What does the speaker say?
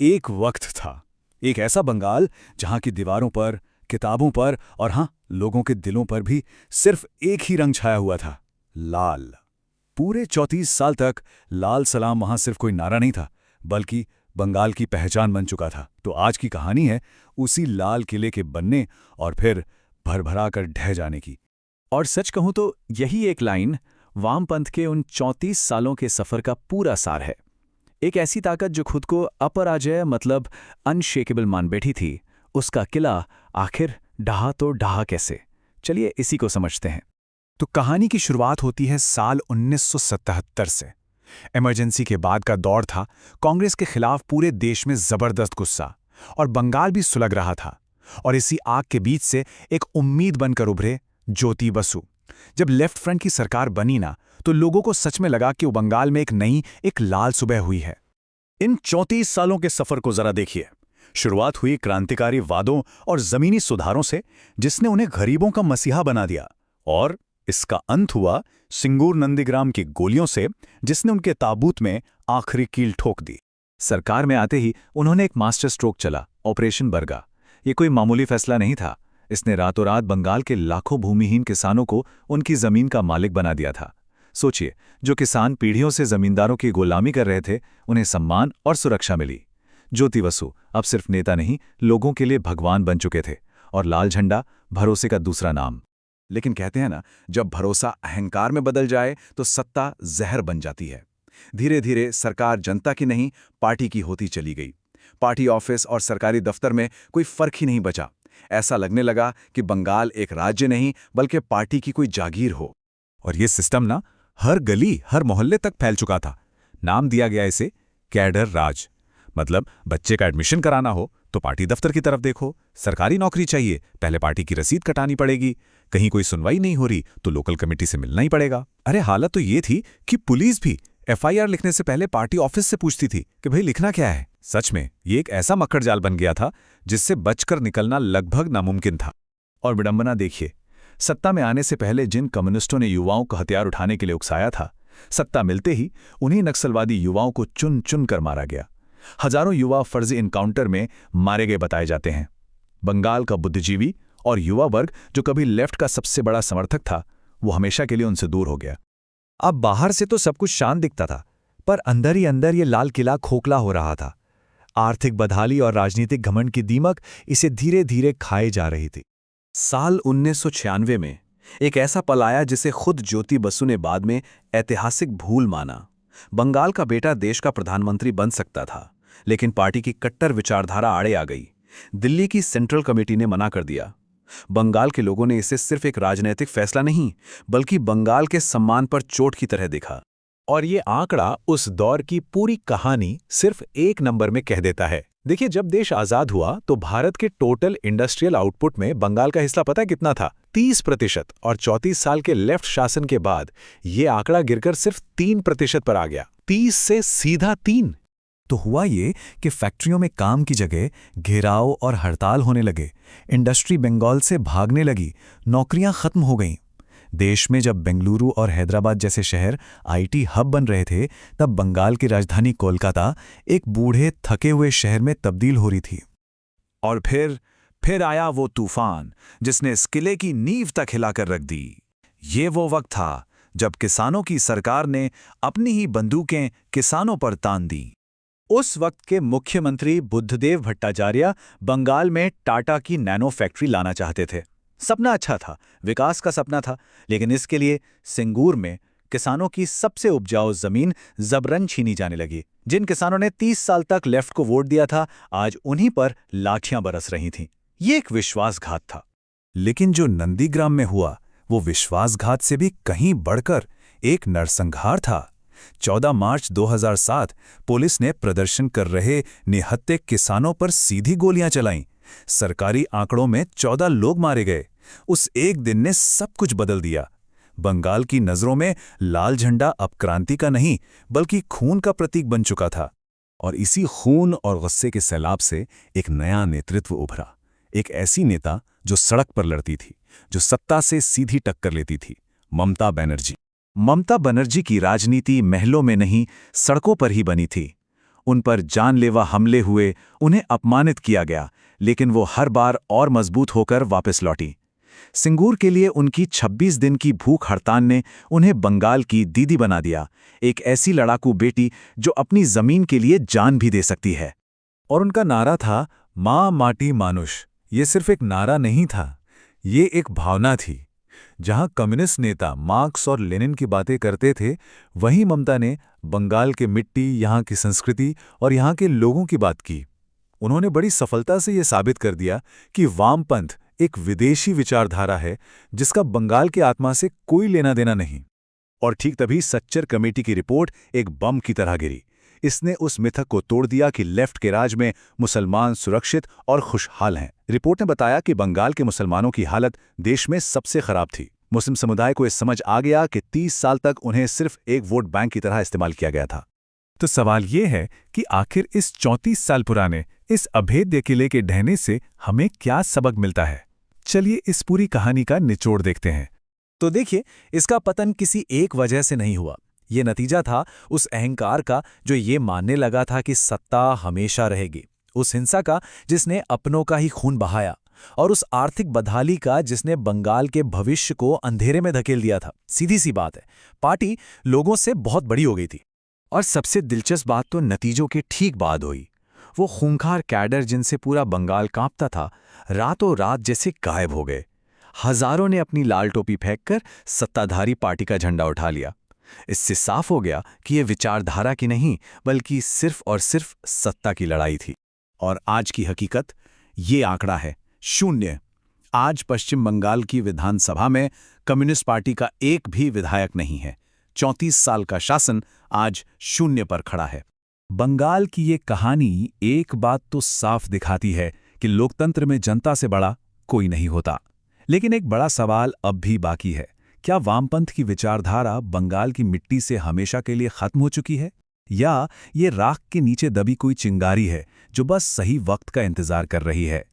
एक वक्त था, एक ऐसा बंगाल जहां की दीवारों पर, किताबों पर और हाँ, लोगों के दिलों पर भी सिर्फ एक ही रंग छाया हुआ था, लाल। पूरे 34 साल तक लाल सलाम वहां सिर्फ कोई नारा नहीं था, बल्कि बंगाल की पहचान बन चुका था। तो आज की कहानी है उसी लाल किले के बनने और फिर भरभरा कर ढह जाने की। और सच कहूं तो यही एक लाइन वामपंथ के उन 34 सालों के सफर का पूरा सार है। एक ऐसी ताकत जो खुद को अपराजय मतलब अनशेकेबल मान बैठी थी, उसका किला आखिर ढहा तो ढहा कैसे? चलिए इसी को समझते हैं। तो कहानी की शुरुआत होती है साल 1977 से। इमरजेंसी के बाद का दौर था, कांग्रेस के खिलाफ पूरे देश में जबरदस्त गुस्सा और बंगाल भी सुलग रहा था। और इसी आग के बीच से एक उम्मीद बनकर उभरे ज्योति बसु। जब लेफ्ट फ्रंट की सरकार बनी ना, तो लोगों को सच में लगा कि वो बंगाल में एक लाल सुबह हुई है। इन 34 सालों के सफर को जरा देखिए। शुरुआत हुई क्रांतिकारी वादों और जमीनी सुधारों से, जिसने उन्हें गरीबों का मसीहा बना दिया, और इसका अंत हुआ सिंगूर नंदीग्राम की गोलियों से, जिसने उनके ताबूत में आखिरी कील ठोक दी। सरकार में आते ही उन्होंने एक मास्टर स्ट्रोक चला, ऑपरेशन बरगा। ये कोई मामूली फैसला नहीं था। इसने रातों रात बंगाल के लाखों भूमिहीन किसानों को उनकी जमीन का मालिक बना दिया था। सोचिए, जो किसान पीढ़ियों से जमींदारों की गुलामी कर रहे थे, उन्हें सम्मान और सुरक्षा मिली। ज्योति बसु अब सिर्फ नेता नहीं, लोगों के लिए भगवान बन चुके थे। और लाल झंडा, भरोसे का दूसरा नाम। लेकिन कहते हैं ना, जब भरोसा अहंकार में बदल जाए तो सत्ता जहर बन जाती है। धीरे धीरे सरकार जनता की नहीं, पार्टी की होती चली गई। पार्टी ऑफिस और सरकारी दफ्तर में कोई फर्क ही नहीं बचा। ऐसा लगने लगा कि बंगाल एक राज्य नहीं, बल्कि पार्टी की कोई जागीर हो। और ये सिस्टम ना हर गली, हर मोहल्ले तक फैल चुका था। नाम दिया गया इसे कैडर राज। मतलब बच्चे का एडमिशन कराना हो तो पार्टी दफ्तर की तरफ देखो, सरकारी नौकरी चाहिए, पहले पार्टी की रसीद कटानी पड़ेगी, कहीं कोई सुनवाई नहीं हो रही तो लोकल कमेटी से मिलना ही पड़ेगा। अरे हालत तो ये थी कि पुलिस भी एफआईआर लिखने से पहले पार्टी ऑफिस से पूछती थी कि भाई लिखना क्या है। सच में ये एक ऐसा मक्खड़ जाल बन गया था जिससे बचकर निकलना लगभग नामुमकिन था। और विडंबना देखिए, सत्ता में आने से पहले जिन कम्युनिस्टों ने युवाओं को हथियार उठाने के लिए उकसाया था, सत्ता मिलते ही उन्हीं नक्सलवादी युवाओं को चुन चुन कर मारा गया। हजारों युवा फर्जी इनकाउंटर में मारे गए बताए जाते हैं। बंगाल का बुद्धिजीवी और युवा वर्ग, जो कभी लेफ्ट का सबसे बड़ा समर्थक था, वो हमेशा के लिए उनसे दूर हो गया। अब बाहर से तो सब कुछ शांत दिखता था, पर अंदर ही अंदर ये लाल किला खोखला हो रहा था। आर्थिक बदहाली और राजनीतिक घमंड की दीमक इसे धीरे धीरे खाए जा रही थी। साल 1996 में एक ऐसा पल आया जिसे खुद ज्योति बसु ने बाद में ऐतिहासिक भूल माना। बंगाल का बेटा देश का प्रधानमंत्री बन सकता था, लेकिन पार्टी की कट्टर विचारधारा आड़े आ गई। दिल्ली की सेंट्रल कमेटी ने मना कर दिया। बंगाल के लोगों ने इसे सिर्फ एक राजनीतिक फैसला नहीं, बल्कि बंगाल के सम्मान पर चोट की तरह देखा। और ये आंकड़ा उस दौर की पूरी कहानी सिर्फ एक नंबर में कह देता है। देखिए, जब देश आजाद हुआ तो भारत के टोटल इंडस्ट्रियल आउटपुट में बंगाल का हिस्सा पता है कितना था? 30%। और 34 साल के लेफ्ट शासन के बाद ये आंकड़ा गिरकर सिर्फ 3% पर आ गया। 30 से सीधा 3। तो हुआ ये कि फैक्ट्रियों में काम की जगह घेराव और हड़ताल होने लगे। इंडस्ट्री बंगाल से भागने लगी, नौकरियां खत्म हो गईं। देश में जब बेंगलुरु और हैदराबाद जैसे शहर आईटी हब बन रहे थे, तब बंगाल की राजधानी कोलकाता एक बूढ़े थके हुए शहर में तब्दील हो रही थी। और फिर आया वो तूफान जिसने इस किले की नींव तक हिलाकर रख दी। ये वो वक्त था जब किसानों की सरकार ने अपनी ही बंदूकें किसानों पर तान दी। उस वक्त के मुख्यमंत्री बुद्धदेव भट्टाचार्य बंगाल में टाटा की नैनो फैक्ट्री लाना चाहते थे। सपना अच्छा था, विकास का सपना था, लेकिन इसके लिए सिंगूर में किसानों की सबसे उपजाऊ जमीन जबरन छीनी जाने लगी। जिन किसानों ने 30 साल तक लेफ्ट को वोट दिया था, आज उन्हीं पर लाठियां बरस रही थीं। ये एक विश्वासघात था। लेकिन जो नंदीग्राम में हुआ, वो विश्वासघात से भी कहीं बढ़कर एक नरसंहार था। 14 मार्च 2007 पुलिस ने प्रदर्शन कर रहे निहत्थे किसानों पर सीधी गोलियां चलाईं। सरकारी आंकड़ों में 14 लोग मारे गए। उस एक दिन ने सब कुछ बदल दिया। बंगाल की नजरों में लाल झंडा अब क्रांति का नहीं, बल्कि खून का प्रतीक बन चुका था। और इसी खून और गुस्से के सैलाब से एक नया नेतृत्व उभरा। एक ऐसी नेता जो सड़क पर लड़ती थी, जो सत्ता से सीधी टक्कर लेती थी, ममता बनर्जी। ममता बनर्जी की राजनीति महलों में नहीं, सड़कों पर ही बनी थी। उन पर जानलेवा हमले हुए, उन्हें अपमानित किया गया, लेकिन वो हर बार और मजबूत होकर वापस लौटी। सिंगूर के लिए उनकी 26 दिन की भूख हड़ताल ने उन्हें बंगाल की दीदी बना दिया, एक ऐसी लड़ाकू बेटी जो अपनी जमीन के लिए जान भी दे सकती है। और उनका नारा था, माँ माटी मानुष। ये सिर्फ एक नारा नहीं था, ये एक भावना थी। जहां कम्युनिस्ट नेता मार्क्स और लेनिन की बातें करते थे, वहीं ममता ने बंगाल के मिट्टी, यहाँ की संस्कृति और यहाँ के लोगों की बात की। उन्होंने बड़ी सफलता से ये साबित कर दिया कि वामपंथ एक विदेशी विचारधारा है जिसका बंगाल की आत्मा से कोई लेना देना नहीं। और ठीक तभी सच्चर कमेटी की रिपोर्ट एक बम की तरह गिरी। इसने उस मिथक को तोड़ दिया कि लेफ्ट के राज में मुसलमान सुरक्षित और खुशहाल हैं। रिपोर्ट ने बताया कि बंगाल के मुसलमानों की हालत देश में सबसे खराब थी। मुस्लिम समुदाय को इस समझ आ गया कि 30 साल तक उन्हें सिर्फ एक वोट बैंक की तरह इस्तेमाल किया गया था। तो सवाल ये है कि आखिर इस 34 साल पुराने इस अभेद्य किले के ढहने से हमें क्या सबक मिलता है? चलिए इस पूरी कहानी का निचोड़ देखते हैं। तो देखिए, इसका पतन किसी एक वजह से नहीं हुआ। ये नतीजा था उस अहंकार का जो ये मानने लगा था कि सत्ता हमेशा रहेगी, उस हिंसा का जिसने अपनों का ही खून बहाया, और उस आर्थिक बदहाली का जिसने बंगाल के भविष्य को अंधेरे में धकेल दिया था। सीधी सी बात है, पार्टी लोगों से बहुत बड़ी हो गई थी। और सबसे दिलचस्प बात तो नतीजों के ठीक बाद हुई। वो खूंखार कैडर जिनसे पूरा बंगाल कांपता था, रातों रात जैसे गायब हो गए। हजारों ने अपनी लाल टोपी फेंककर सत्ताधारी पार्टी का झंडा उठा लिया। इससे साफ हो गया कि ये विचारधारा की नहीं, बल्कि सिर्फ और सिर्फ सत्ता की लड़ाई थी। और आज की हकीकत ये आंकड़ा है, 0। आज पश्चिम बंगाल की विधानसभा में कम्युनिस्ट पार्टी का एक भी विधायक नहीं है। 34 साल का शासन आज 0 पर खड़ा है। बंगाल की ये कहानी एक बात तो साफ दिखाती है कि लोकतंत्र में जनता से बड़ा कोई नहीं होता। लेकिन एक बड़ा सवाल अब भी बाकी है, क्या वामपंथ की विचारधारा बंगाल की मिट्टी से हमेशा के लिए खत्म हो चुकी है, या ये राख के नीचे दबी कोई चिंगारी है जो बस सही वक्त का इंतजार कर रही है?